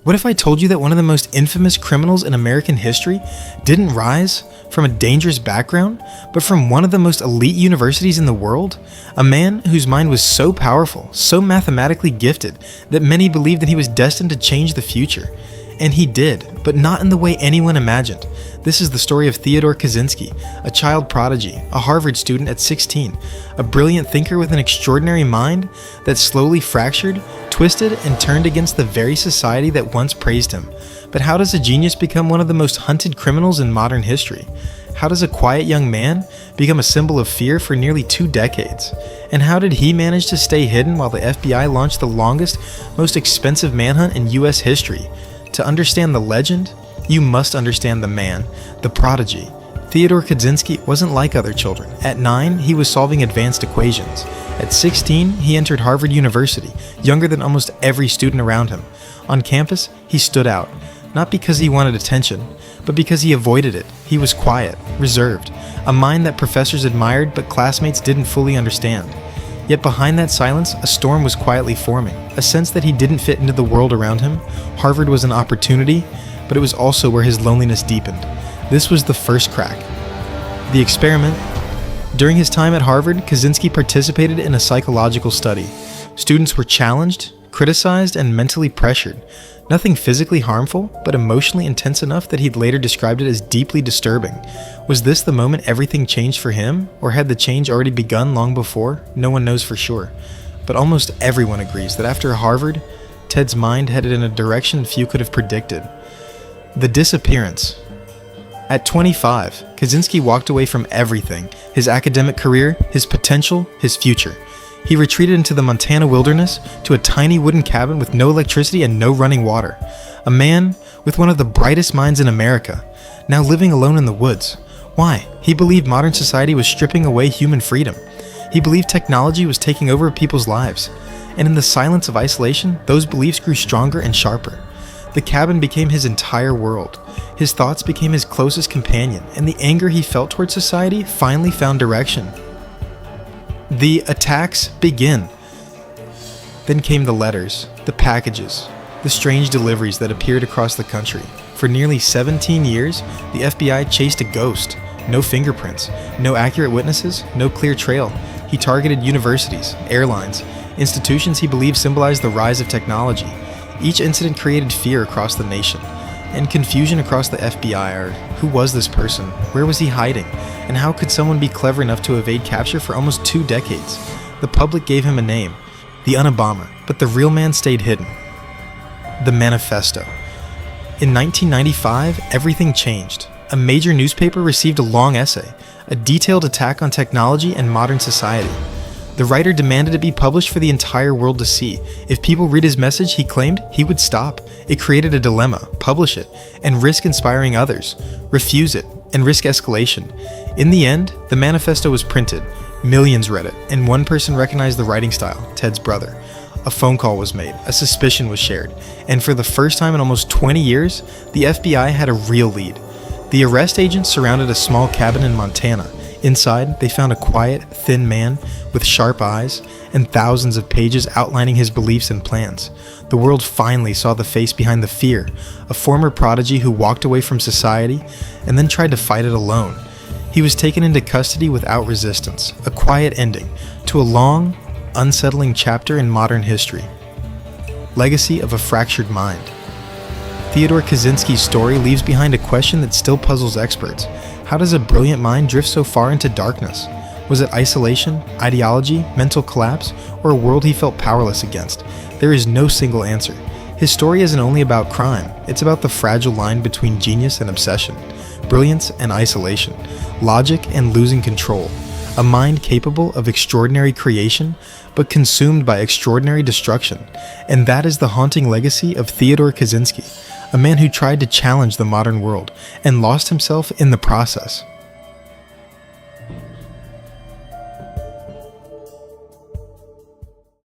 What if I told you that one of the most infamous criminals in American history didn't rise from a dangerous background, but from one of the most elite universities in the world? A man whose mind was so powerful, so mathematically gifted, that many believed that he was destined to change the future. And he did, but not in the way anyone imagined. This is the story of Theodore Kaczynski, a child prodigy, a Harvard student at 16, a brilliant thinker with an extraordinary mind that slowly fractured, twisted, and turned against the very society that once praised him. But how does a genius become one of the most hunted criminals in modern history? How does a quiet young man become a symbol of fear for nearly 2 decades? And how did he manage to stay hidden while the FBI launched the longest, most expensive manhunt in US history? To understand the legend, you must understand the man, the prodigy. Theodore Kaczynski wasn't like other children. At 9, he was solving advanced equations. At 16, he entered Harvard University, younger than almost every student around him. On campus, he stood out, not because he wanted attention, but because he avoided it. He was quiet, reserved, a mind that professors admired but classmates didn't fully understand. Yet behind that silence, a storm was quietly forming, a sense that he didn't fit into the world around him. Harvard was an opportunity, but it was also where his loneliness deepened. This was the first crack. The experiment. During his time at Harvard, Kaczynski participated in a psychological study. Students were challenged, criticized, and mentally pressured. Nothing physically harmful, but emotionally intense enough that he'd later described it as deeply disturbing. Was this the moment everything changed for him, or had the change already begun long before? No one knows for sure. But almost everyone agrees that after Harvard, Ted's mind headed in a direction few could have predicted. The disappearance. At 25, Kaczynski walked away from everything: his academic career, his potential, his future. He retreated into the Montana wilderness to a tiny wooden cabin with no electricity and no running water. A man with one of the brightest minds in America, now living alone in the woods. Why? He believed modern society was stripping away human freedom. He believed technology was taking over people's lives. And in the silence of isolation, those beliefs grew stronger and sharper. The cabin became his entire world. His thoughts became his closest companion, and the anger he felt towards society finally found direction. The attacks begin. Then came the letters, the packages, the strange deliveries that appeared across the country. For nearly 17 years, the FBI chased a ghost. No fingerprints, no accurate witnesses, no clear trail. He targeted universities, airlines, institutions he believed symbolized the rise of technology. Each incident created fear across the nation, and confusion across the FBI. Who was this person? Where was he hiding? And how could someone be clever enough to evade capture for almost 2 decades? The public gave him a name, the Unabomber, but the real man stayed hidden. The manifesto. In 1995, everything changed. A major newspaper received a long essay, a detailed attack on technology and modern society. The writer demanded it be published for the entire world to see. If people read his message, he claimed, he would stop. It created a dilemma: publish it and risk inspiring others, refuse it and risk escalation. In the end, the manifesto was printed. Millions read it, and one person recognized the writing style: Ted's brother. A phone call was made, a suspicion was shared, and for the first time in almost 20 years, the FBI had a real lead. The arrest agents surrounded a small cabin in Montana. Inside, they found a quiet, thin man with sharp eyes and thousands of pages outlining his beliefs and plans. The world finally saw the face behind the fear, a former prodigy who walked away from society and then tried to fight it alone. He was taken into custody without resistance, a quiet ending to a long, unsettling chapter in modern history. Legacy of a fractured mind. Theodore Kaczynski's story leaves behind a question that still puzzles experts. How does a brilliant mind drift so far into darkness? Was it isolation, ideology, mental collapse, or a world he felt powerless against? There is no single answer. His story isn't only about crime, it's about the fragile line between genius and obsession, brilliance and isolation, logic and losing control. A mind capable of extraordinary creation, but consumed by extraordinary destruction. And that is the haunting legacy of Theodore Kaczynski, a man who tried to challenge the modern world and lost himself in the process.